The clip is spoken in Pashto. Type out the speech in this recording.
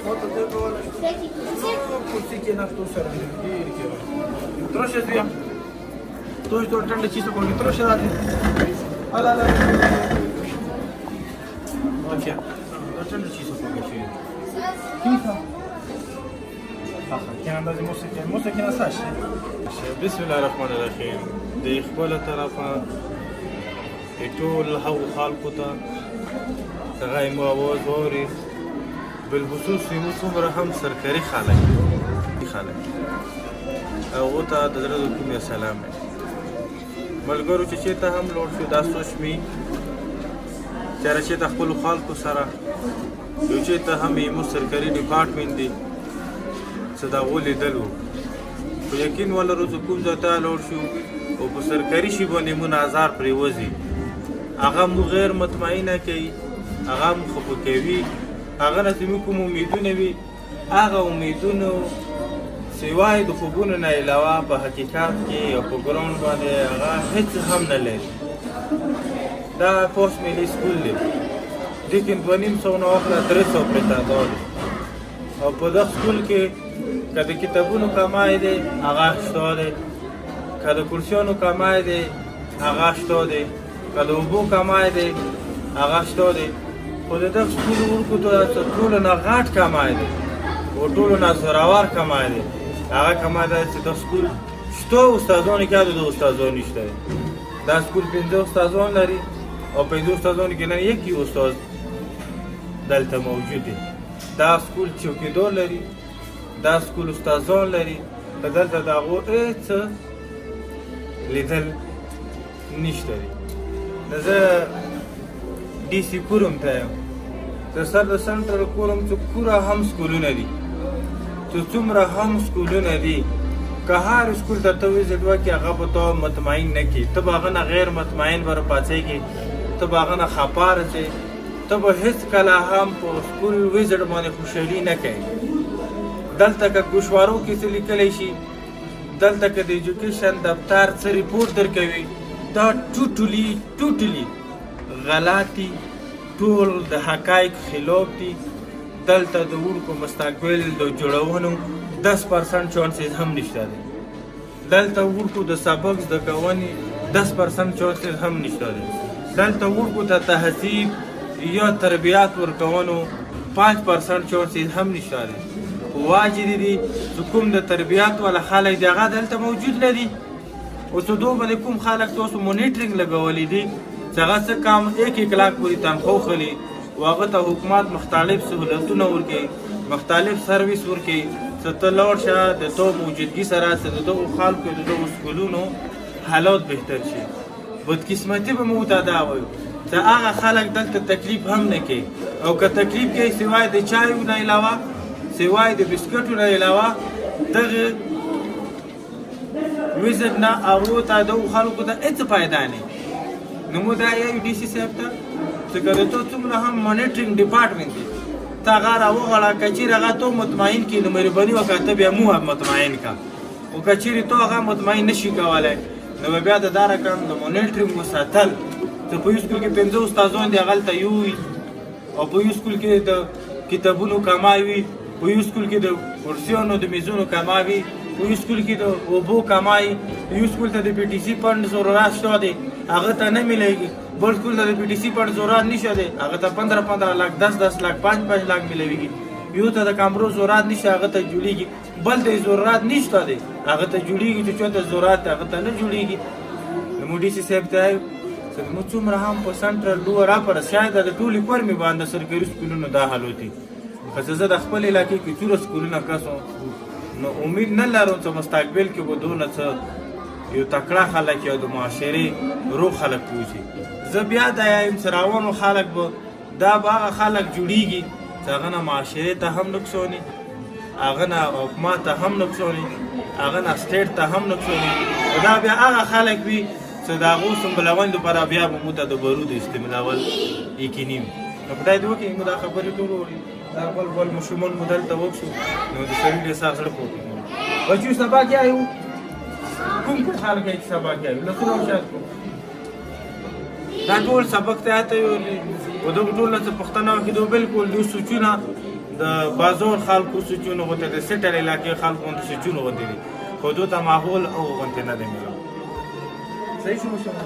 Moto de gol. Kursi ke na to sar dir ke. Troše zia. To je to ठंडे चीज को troše radi. Ala ala. Okej. To ठंडे चीज को के. Kisa. كان عندي موسيقى نساش. بسم الله الرحمن الرحيم. د خپل طرفه ټول هو خلکو ته څنګه مو आवाज اوري بالخصوص مو څومره هم سرکاري خلک او ته د زړه د کومې سلام ملګرو چې ته هم لوړ شو دا سوچ می چې ته خپل خلکو سره یو چې ته هم مو سرکاري ډپارټمنټ دی څه دا ولیدل وو خو یقین ولرو چې کوم ځای ته لوړ شو او په سرکاري شي باندې مو نظر پرېوځي هغه مو غیر مطمئنه کوي هغه مو خفه کوي هغه نه چې موږ کوم امیدونه وي هغه امیدونو سوای د خوبونو نه علاوه په حقیقت کې او په ګراوند باندې هغه هیڅ هم نه لري دا پوسټ ملي سکول دی لیکن 250 نه اخره 300 پرتادار او په دغه سکول کې کله کتابونو کمای دی هغه شته دی کله کورسونو کمای دی هغه شته دی کله وبو کمای دی هغه شته دی خو دغه سکول ورکو ته ټول نه غاټ کمای دی او ټول نه زراور کمای دی هغه کمای دی چې د سکول شته استادونه کې د استادونه نشته دا سکول 15 استادونه لري او 15 استادونه کې نه یکی استاد دلته موجود دی دا سکول چوکیدار لري دا سکول استادان لري په دلته د هغو هېڅ لیدل نشته دی زه ډي سي کورم ته یم زه سر د سنټرل کورم چې کوره هم سکولونه دي چې څومره هم سکولونه دي که هر سکول ته ته وزټ وکړې هغه به ته مطمئن نه کړي ته به هغه نه غیر مطمئن به راپاڅېږې ته به هغه نه خفه رسې ته به هېڅ کله هم په سکول وزټ باندې خوشحالي نه کوې دلته که ګوشوارو کې څه لیکلی شي دلته که د ایجوکیشن دفتر څه ریپورټ درکوي دا ټوټلی غلط دي ټول د حقایق خلاف دي دلته د ورکو مستقبل د جوړونو 10% چانسز هم نشته دی دلته ورکو د سبق زده کونې 10% چانسز هم نشته دی دلته ورکو د تهذیب یا تربیات ورکونو 5% چانسز هم نشته دی واجب دي چې کوم د تربیات والا خلک دی هغه دلته موجود نه دي او څه دوه باندې کوم خلک تاسو مونیټرینګ لګولی دي چې هغه څه کام 1 لاک پورې تنخواه خلي او هغه ته حکومت مختلف سهولتونه ورکوي مختلف سرویس ورکوي چې ته لاړ شه د تو موجودګي سره چې د دغو خلکو د دغو سکولونو حالات بهتر شي بدقسمتي به مو ته دا وایو چې هغه خلک دلته تکلیف هم نه کوي او که تکلیف کوي سوای د چایو نه علاوه سوای د بسکټو نه علاوه دغه وزټ نه هغو ته دغو خلکو ته هېڅ فایده نه نو مو دا یو ډي سي صاحب ته چې که د تو څومره هم مانیټرینګ ډپارټمنټ دی ته هغه راوغواړه که چیرې هغه تو مطمئن کړي نو مهرباني وکړه ته بیا مو هم مطمئن کړه خو که چیرې تو هغه مطمئن نشي کولی نو بیا د دا رقم د مانیټرینګ وساتل چې په یو سکول کې 15 استادان دي هغلته یو وي او په یو سکول کې د کتابونو کمای وي په یو سکول کې د کرسیانو د میزونو کمای وي په یو سکول کې د اوبو کمای یو سکول ته د پی ټي سي فنډ ضرورت شته دی هغه ته نه ملیږي بل سکول ته د پی ټي سي فنډ ضرورت نشته دی هغه ته 15 لاک 10 لاک 5 لاک ملیږي یو ته د کامرو ضرورت نشته هغه ته جوړیږي بل ته ضرورت نشته دی هغه ته جوړیږي چې چاته ضرورت هغه ته نه جوړیږي نو مو ډي سي صاحب ته نو څومره هم په سنټرل لوور اپر شاید د ټولې کورمې باندې سرکاري سکولونو دا حال وتی خو زه د خپل علاقې کې څومره سکولونه کسو نو امید نه لرم چې مستقبل کې به دونه څه یو تکړه خلک یا د معاشرې روغ خلک پوځي زه بیا دا یم چې روانو خلک به دا به هغه خلک جوړیږي چې هغه نه معاشرې ته هم نقصاني هغه نه حکومت ته هم نقصاني هغه نه سټیټ ته هم نقصاني دا بیا هغه خلک وي چې د هغو سمبلوندو لپاره بیا به موږ ته د بارود استعمالول یقیني وي نو خدای دې وکړي موږ دا خبرې ټول ووري دا بل ماشومان مو دلته وکړو نو د سړي ډېر سخت زړه پورته بچو سبا کې آیو کوم خلک یې سبا کې آیو لکه نو شاید دا ټول سبق ته آته او دغه ټول څه پښتنه کې دوه بالکل دوه سوچونه د بازار خلکو سوچونه غوته د سټر علاقې خلکو غوته سوچونه غوته دي خو دوی ته ماحول او غوته نه دی میلو صحیح شو مشوره